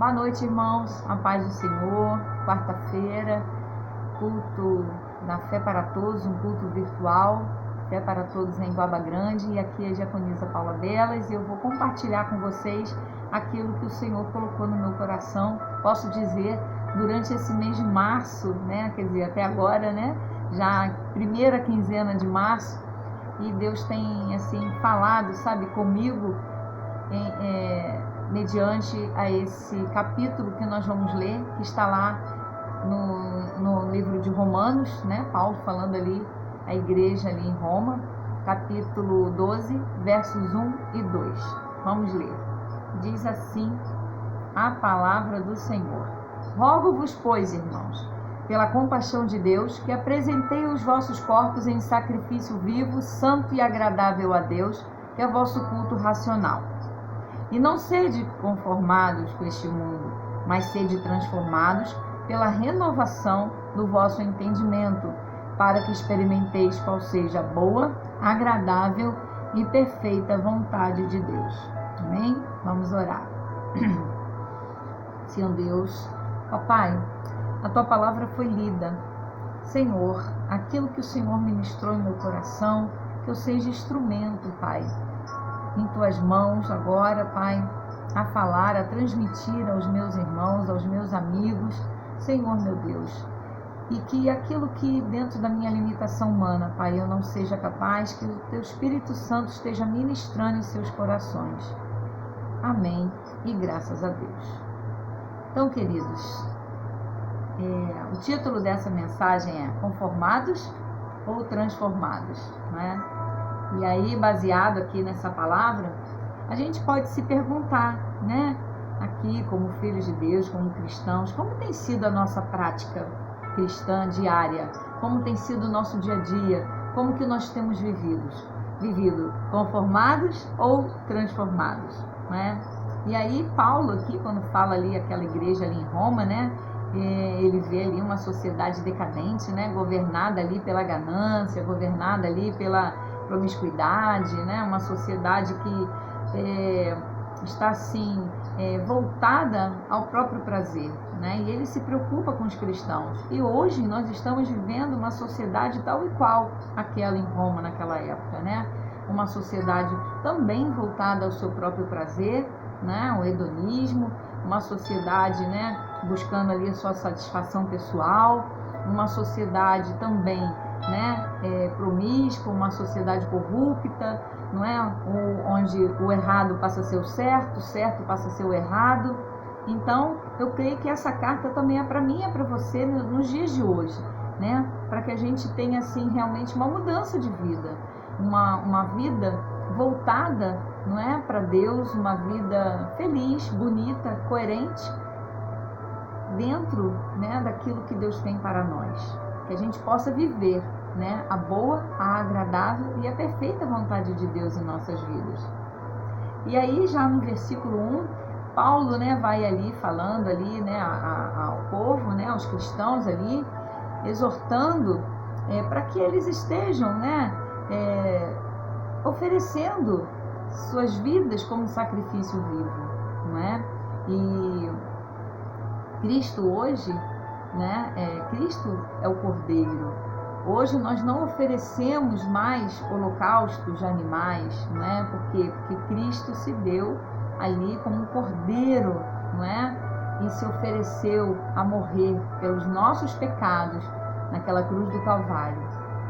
Boa noite, irmãos. A paz do Senhor. Quarta-feira, culto da Fé para Todos, um culto virtual. Fé para Todos em Guaba Grande. E aqui é a diaconisa Paula Belas. E eu vou compartilhar com vocês aquilo que o Senhor colocou no meu coração. Posso dizer, durante esse mês de março, né? Quer dizer, até agora, né? Já primeira quinzena de março. E Deus tem, assim, falado, sabe, comigo mediante a esse capítulo que nós vamos ler, que está lá no livro de Romanos, né? Paulo falando ali, a igreja ali em Roma, capítulo 12, versos 1 e 2. Vamos ler. Diz assim a palavra do Senhor. Rogo-vos, pois, irmãos, pela compaixão de Deus, que apresentei os vossos corpos em sacrifício vivo, santo e agradável a Deus, que é o vosso culto racional. E não sede conformados com este mundo, mas sede transformados pela renovação do vosso entendimento, para que experimenteis qual seja a boa, agradável e perfeita vontade de Deus. Amém? Vamos orar. Senhor Deus, ó Pai, a Tua palavra foi lida. Senhor, aquilo que o Senhor ministrou em meu coração, que eu seja instrumento, Pai, em Tuas mãos agora, Pai, a falar, a transmitir aos meus irmãos, aos meus amigos, Senhor meu Deus, e que aquilo que dentro da minha limitação humana, Pai, eu não seja capaz, que o Teu Espírito Santo esteja ministrando em seus corações. Amém e graças a Deus. Então, queridos, o título dessa mensagem é Conformados ou Transformados, né? E aí, baseado aqui nessa palavra, a gente pode se perguntar, né? Aqui, como filhos de Deus, como cristãos, como tem sido a nossa prática cristã diária? Como tem sido o nosso dia a dia? Como que nós temos vivido? Conformados ou transformados, né? E aí, Paulo aqui, quando fala ali aquela igreja ali em Roma, né? Ele vê ali uma sociedade decadente, né? Governada ali pela ganância, governada ali pela promiscuidade, né? Uma sociedade que está assim voltada ao próprio prazer, né? E ele se preocupa com os cristãos. E hoje nós estamos vivendo uma sociedade tal e qual aquela em Roma naquela época, né? Uma sociedade também voltada ao seu próprio prazer, né? O hedonismo, uma sociedade, né? Buscando ali a sua satisfação pessoal, uma sociedade também, né, promíscua, uma sociedade corrupta, não é? Onde o errado passa a ser o certo passa a ser o errado. Então, eu creio que essa carta também é para mim, é para você nos dias de hoje, né? Para que a gente tenha assim realmente uma mudança de vida, uma vida voltada, não é, para Deus, uma vida feliz, bonita, coerente dentro, né, daquilo que Deus tem para nós. Que a gente possa viver, né, a boa, a agradável e a perfeita vontade de Deus em nossas vidas. E aí, já no versículo 1, Paulo, né, vai ali falando ali, né, ao povo, né, aos cristãos ali, exortando para que eles estejam, né, oferecendo suas vidas como sacrifício vivo, não é? E Cristo hoje, né, Cristo é o Cordeiro. Hoje nós não oferecemos mais holocaustos de animais, não é? Porque Cristo se deu ali como um Cordeiro, não é? E se ofereceu a morrer pelos nossos pecados naquela cruz do Calvário.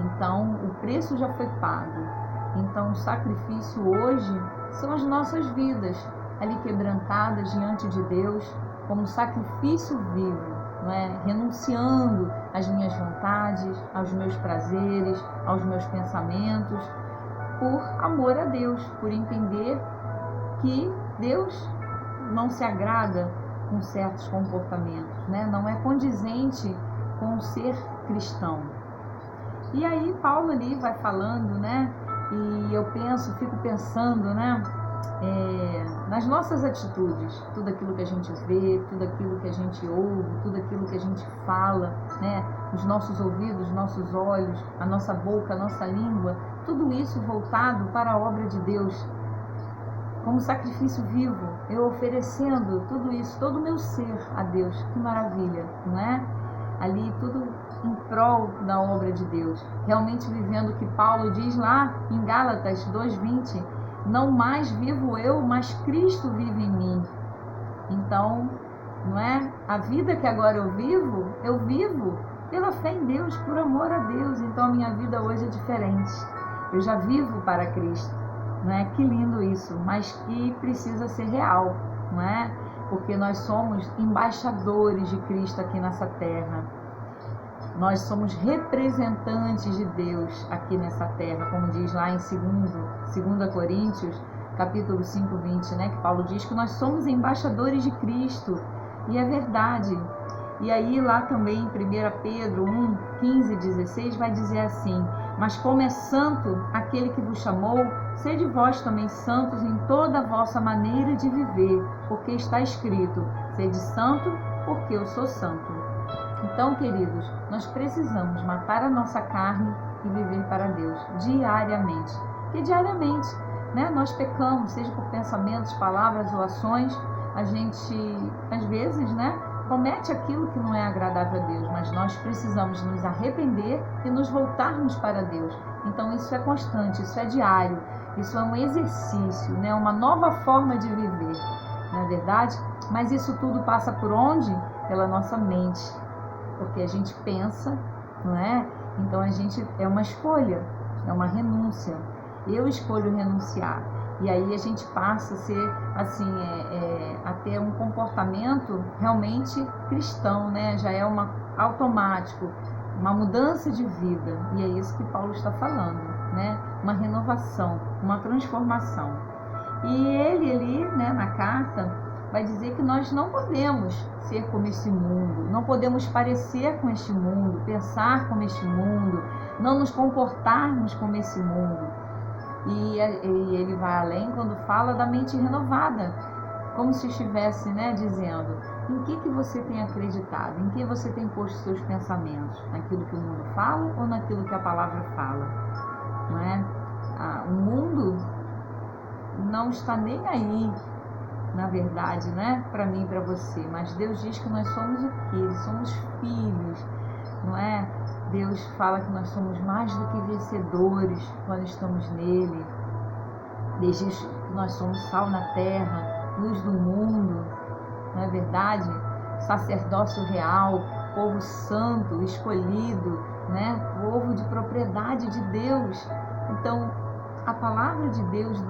Então, o preço já foi pago. Então, o sacrifício hoje são as nossas vidas ali quebrantadas diante de Deus como sacrifício vivo, não é? Renunciando às minhas vontades, aos meus prazeres, aos meus pensamentos, por amor a Deus, por entender que Deus não se agrada com certos comportamentos, né? Não é condizente com o ser cristão. E aí Paulo ali vai falando, né? E eu fico pensando, né? Nas nossas atitudes, tudo aquilo que a gente vê, tudo aquilo que a gente ouve, tudo aquilo que a gente fala, né? Os nossos ouvidos, nossos olhos, a nossa boca, a nossa língua, tudo isso voltado para a obra de Deus. como sacrifício vivo, eu oferecendo tudo isso, todo o meu ser a Deus. Que maravilha, não é? Ali tudo em prol da obra de Deus, realmente vivendo o que Paulo diz lá em Gálatas 2:20, não mais vivo eu, mas Cristo vive em mim. Então, não é? A vida que agora eu vivo pela fé em Deus, por amor a Deus. Então a minha vida hoje é diferente. Eu já vivo para Cristo, não é? Que lindo isso, mas que precisa ser real, não é? Porque nós somos embaixadores de Cristo aqui nessa terra. Nós somos representantes de Deus aqui nessa terra, como diz lá em 2 Coríntios, capítulo 5:20, né? Que Paulo diz que nós somos embaixadores de Cristo, e é verdade. E aí lá também em 1 Pedro 1:15-16 vai dizer assim: mas como é santo aquele que vos chamou, sede vós também santos em toda a vossa maneira de viver, porque está escrito: sede santo, porque eu sou santo. Então, queridos, nós precisamos matar a nossa carne e viver para Deus diariamente. Porque diariamente, né, nós pecamos, seja por pensamentos, palavras ou ações. A gente, às vezes, né, comete aquilo que não é agradável a Deus, mas nós precisamos nos arrepender e nos voltarmos para Deus. Então, isso é constante, isso é diário, isso é um exercício, né, uma nova forma de viver, não é verdade? Mas isso tudo passa por onde? Pela nossa mente. Porque a gente pensa, não é? Então a gente é uma escolha, é uma renúncia. Eu escolho renunciar. E aí a gente passa a ser assim, a ter um comportamento realmente cristão, né? Já é automático, uma mudança de vida. E é isso que Paulo está falando, né? Uma renovação, uma transformação. E ele ali, né, na carta, vai dizer que nós não podemos ser como este mundo, não podemos parecer com este mundo, pensar como este mundo, não nos comportarmos como esse mundo. E ele vai além quando fala da mente renovada, como se estivesse, né, dizendo: em que você tem acreditado, em que você tem posto seus pensamentos, naquilo que o mundo fala ou naquilo que a palavra fala, não é? O mundo não está nem aí, na verdade, né, para mim e para você, mas Deus diz que nós somos o quê? Somos filhos, não é? Deus fala que nós somos mais do que vencedores quando estamos nele. Deus diz que nós somos sal na terra, luz do mundo, não é verdade? Sacerdócio real, povo santo, escolhido, né? Povo de propriedade de Deus. Então, a palavra de Deus,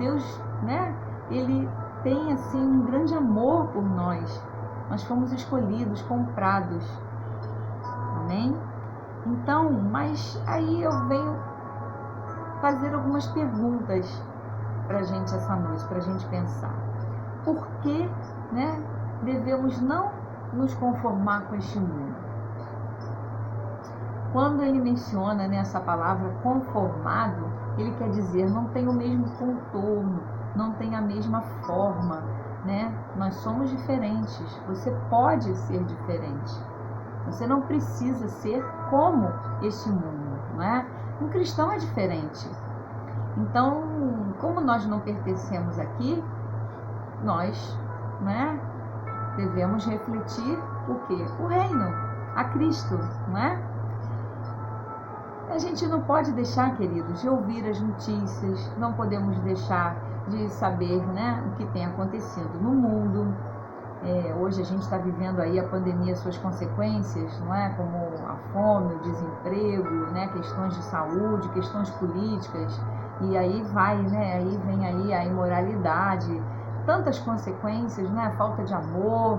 né? Ele tem assim um grande amor por nós. Nós fomos escolhidos, comprados. Amém? Então, mas aí eu venho fazer algumas perguntas para a gente essa noite, para a gente pensar. Por que, né, devemos não nos conformar com este mundo? Quando ele menciona nessa palavra conformado, ele quer dizer não tem o mesmo contorno, não tem a mesma forma, né? Nós somos diferentes. Você pode ser diferente. Você não precisa ser como este mundo, não é? Um cristão é diferente. Então, como nós não pertencemos aqui, nós, né, devemos refletir o quê? O reino, a Cristo, não é? A gente não pode deixar, queridos, de ouvir as notícias, não podemos deixar de saber, né, o que tem acontecido no mundo. Hoje a gente está vivendo aí a pandemia, suas consequências, não é? Como a fome, o desemprego, né? Questões de saúde, questões políticas, e aí vai, né? Aí vem aí a imoralidade, tantas consequências, né? A falta de amor.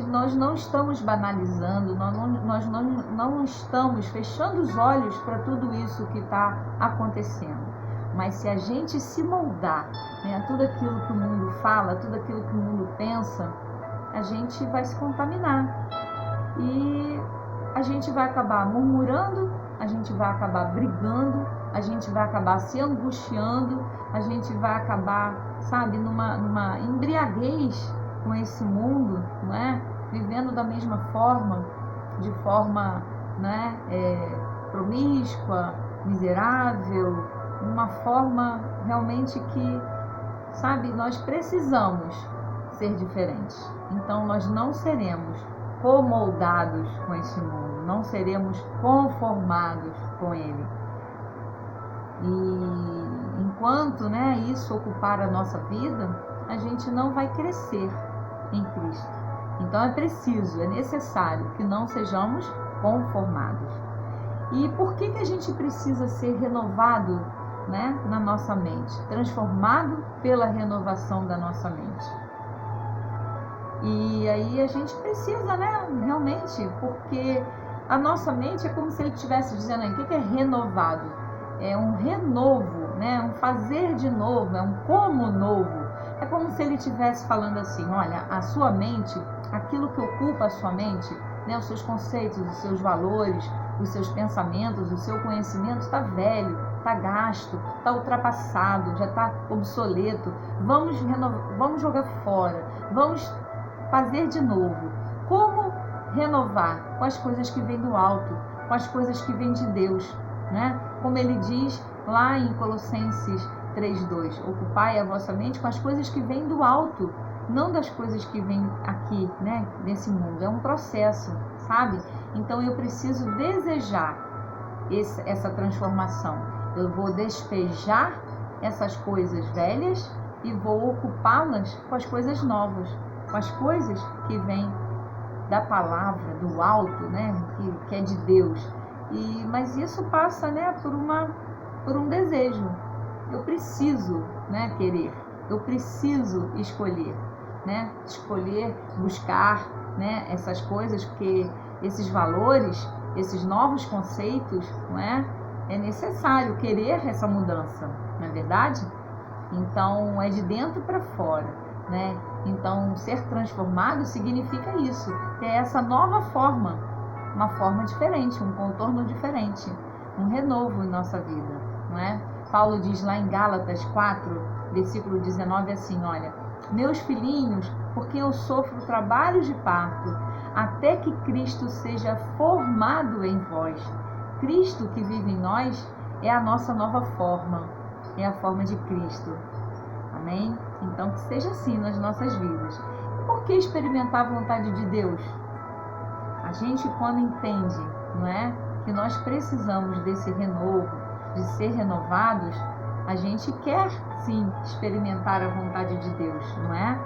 Nós não estamos banalizando, nós não estamos fechando os olhos para tudo isso que está acontecendo. Mas se a gente se moldar, né, a tudo aquilo que o mundo fala, tudo aquilo que o mundo pensa, a gente vai se contaminar. E a gente vai acabar murmurando, a gente vai acabar brigando, a gente vai acabar se angustiando, a gente vai acabar, sabe, numa embriaguez com esse mundo, não é? Vivendo da mesma forma, de forma, né, promíscua, miserável, uma forma realmente que sabe, nós precisamos ser diferentes. Então nós não seremos comoldados com esse mundo, não seremos conformados com ele. E enquanto, né, isso ocupar a nossa vida, a gente não vai crescer em Cristo. Então é necessário que não sejamos conformados. E por que a gente precisa ser renovado, né, na nossa mente? Transformado pela renovação da nossa mente. E aí a gente precisa, né, realmente, porque a nossa mente é como se ele estivesse dizendo aí, o que é renovado? É um renovo, né, um fazer de novo, é um como novo. É como se ele estivesse falando assim, olha, a sua mente, aquilo que ocupa a sua mente, né, os seus conceitos, os seus valores, os seus pensamentos, o seu conhecimento está velho, está gasto, está ultrapassado, já está obsoleto. Vamos jogar fora, vamos fazer de novo. Como renovar? Com as coisas que vêm do alto, com as coisas que vêm de Deus, né? Como ele diz lá em Colossenses 3:2, ocupai a vossa mente com as coisas que vêm do alto, não das coisas que vêm aqui, né, nesse mundo. É um processo, sabe? Então eu preciso desejar essa transformação. Eu vou despejar essas coisas velhas e vou ocupá-las com as coisas novas, com as coisas que vêm da palavra, do alto, né, que é de Deus. Mas isso passa, né, por um desejo. Eu preciso, né, querer, eu preciso escolher, né, buscar, né, essas coisas, porque esses valores, esses novos conceitos, não é necessário querer essa mudança, não é verdade? Então é de dentro para fora, né? Então ser transformado significa isso, ter essa nova forma, uma forma diferente, um contorno diferente, um renovo em nossa vida, não é? Paulo diz lá em Gálatas 4, versículo 19 assim, olha, meus filhinhos, porque eu sofro trabalhos de parto, até que Cristo seja formado em vós. Cristo que vive em nós é a nossa nova forma, é a forma de Cristo. Amém? Então que seja assim nas nossas vidas. Por que experimentar a vontade de Deus? A gente, quando entende, não é, que nós precisamos desse renovo, de ser renovados, a gente quer sim experimentar a vontade de Deus, não é?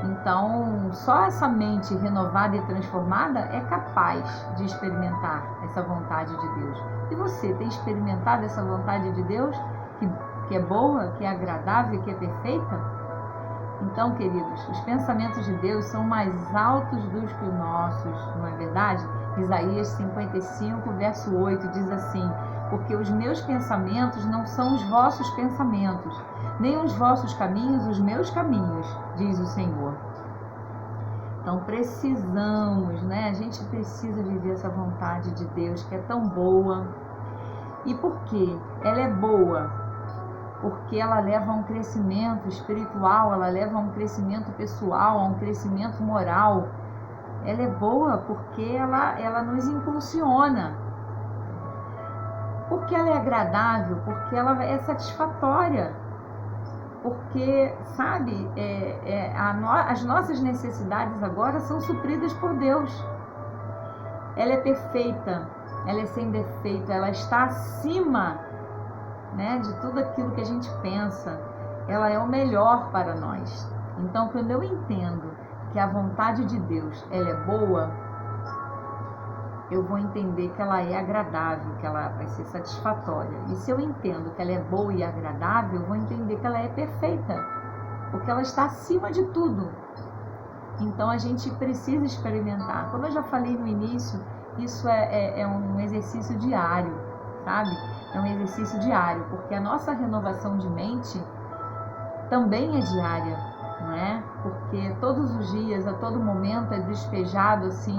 Então, só essa mente renovada e transformada é capaz de experimentar essa vontade de Deus. E você tem experimentado essa vontade de Deus, que é boa, que é agradável, que é perfeita? Então, queridos, os pensamentos de Deus são mais altos do que os nossos, não é verdade? Isaías 55, verso 8 diz assim, porque os meus pensamentos não são os vossos pensamentos, nem os vossos caminhos os meus caminhos, diz o Senhor. Então precisamos, né? A gente precisa viver essa vontade de Deus que é tão boa. E por quê? Ela é boa porque ela leva a um crescimento espiritual, ela leva a um crescimento pessoal, a um crescimento moral. Ela é boa porque ela nos impulsiona. Porque ela é agradável, porque ela é satisfatória. Porque, sabe, as nossas necessidades agora são supridas por Deus. Ela é perfeita, ela é sem defeito, ela está acima, né, de tudo aquilo que a gente pensa. Ela é o melhor para nós. Então, quando eu entendo que a vontade de Deus ela é boa, eu vou entender que ela é agradável, que ela vai ser satisfatória. E se eu entendo que ela é boa e agradável, eu vou entender que ela é perfeita, porque ela está acima de tudo. Então a gente precisa experimentar. Como eu já falei no início, isso é um exercício diário, sabe? É um exercício diário, porque a nossa renovação de mente também é diária, não é? Porque todos os dias, a todo momento é despejado assim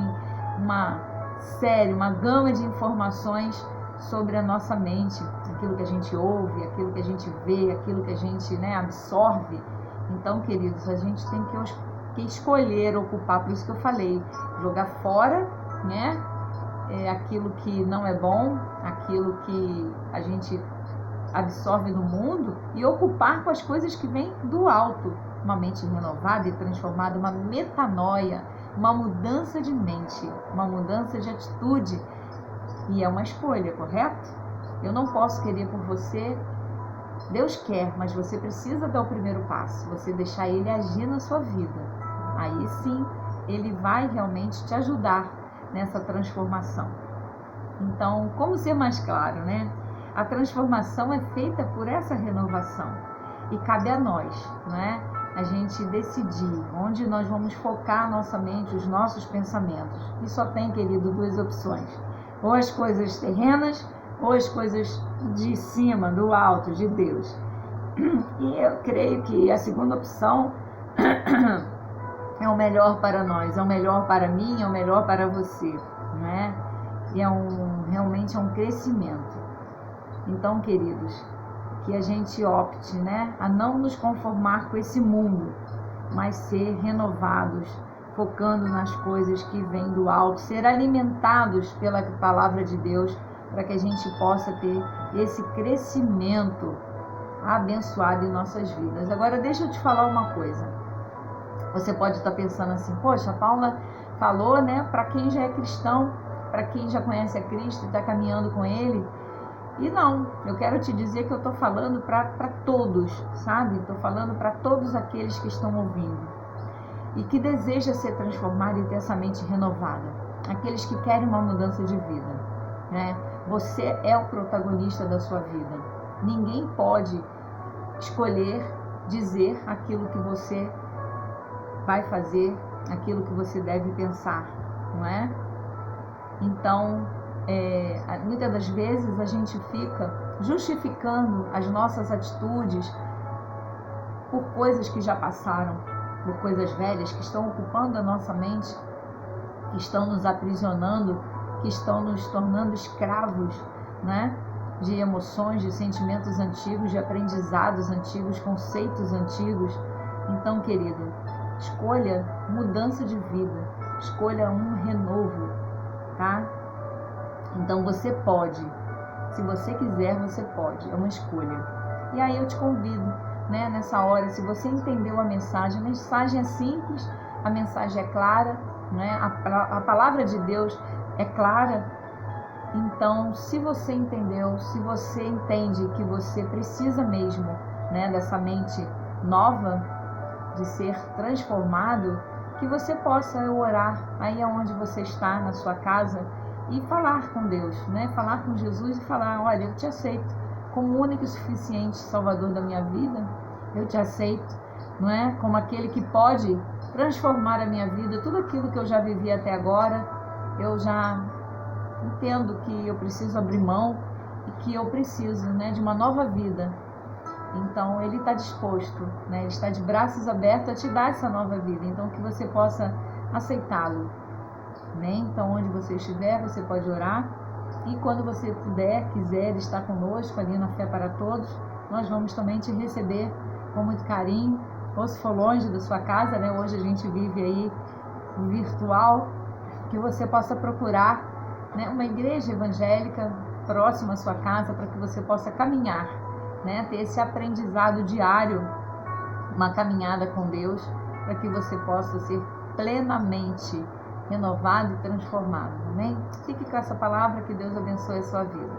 uma gama de informações sobre a nossa mente, aquilo que a gente ouve, aquilo que a gente vê, aquilo que a gente, né, absorve. Então, queridos, a gente tem que escolher ocupar, por isso que eu falei, jogar fora, né, aquilo que não é bom, aquilo que a gente absorve no mundo e ocupar com as coisas que vêm do alto. Uma mente renovada e transformada, uma metanoia, uma mudança de mente, uma mudança de atitude. E é uma escolha, correto? Eu não posso querer por você. Deus quer, mas você precisa dar o primeiro passo, você deixar Ele agir na sua vida. Aí sim, Ele vai realmente te ajudar nessa transformação. Então, como ser mais claro, né? A transformação é feita por essa renovação. E cabe a nós, né? A gente decidir onde nós vamos focar a nossa mente, os nossos pensamentos. E só tem, querido, duas opções. Ou as coisas terrenas, ou as coisas de cima, do alto, de Deus. E eu creio que a segunda opção é o melhor para nós, é o melhor para mim, é o melhor para você, né? E realmente é um crescimento. Então, queridos, que a gente opte, né, a não nos conformar com esse mundo, mas ser renovados, focando nas coisas que vêm do alto, ser alimentados pela palavra de Deus, para que a gente possa ter esse crescimento abençoado em nossas vidas. Agora, deixa eu te falar uma coisa. Você pode estar pensando assim, poxa, a Paula falou, né, para quem já é cristão, para quem já conhece a Cristo e está caminhando com Ele. E não, eu quero te dizer que eu estou falando para todos, sabe? Estou falando para todos aqueles que estão ouvindo e que desejam ser transformados e ter essa mente renovada. Aqueles que querem uma mudança de vida, né? Você é o protagonista da sua vida. Ninguém pode escolher dizer aquilo que você vai fazer, aquilo que você deve pensar, não é? Então, muitas das vezes a gente fica justificando as nossas atitudes por coisas que já passaram, por coisas velhas que estão ocupando a nossa mente, que estão nos aprisionando, que estão nos tornando escravos, né? De emoções, de sentimentos antigos, de aprendizados antigos, conceitos antigos. Então, querido, escolha mudança de vida, escolha um renovo, tá? Então você pode, se você quiser, você pode, é uma escolha. E aí eu te convido, né, nessa hora, se você entendeu a mensagem é simples, a mensagem é clara, né? A palavra de Deus é clara. Então, se você entendeu, se você entende que você precisa mesmo, né, dessa mente nova, de ser transformado, que você possa orar aí onde você está, na sua casa, e falar com Deus, né? Falar com Jesus e falar, olha, eu te aceito como único e suficiente Salvador da minha vida, eu te aceito, não é? Como aquele que pode transformar a minha vida, tudo aquilo que eu já vivi até agora, eu já entendo que eu preciso abrir mão e que eu preciso, né, de uma nova vida. Então, Ele está disposto, né? Ele está de braços abertos a te dar essa nova vida. Então, que você possa aceitá-lo, né? Então, onde você estiver, você pode orar. E quando você puder, quiser estar conosco ali na Fé para Todos, nós vamos também te receber com muito carinho. Ou se for longe da sua casa, né? Hoje a gente vive aí virtual, que você possa procurar, né, uma igreja evangélica próxima à sua casa, para que você possa caminhar, né, ter esse aprendizado diário, uma caminhada com Deus, para que você possa ser plenamente renovado e transformado, amém? Fique com essa palavra, que Deus abençoe a sua vida.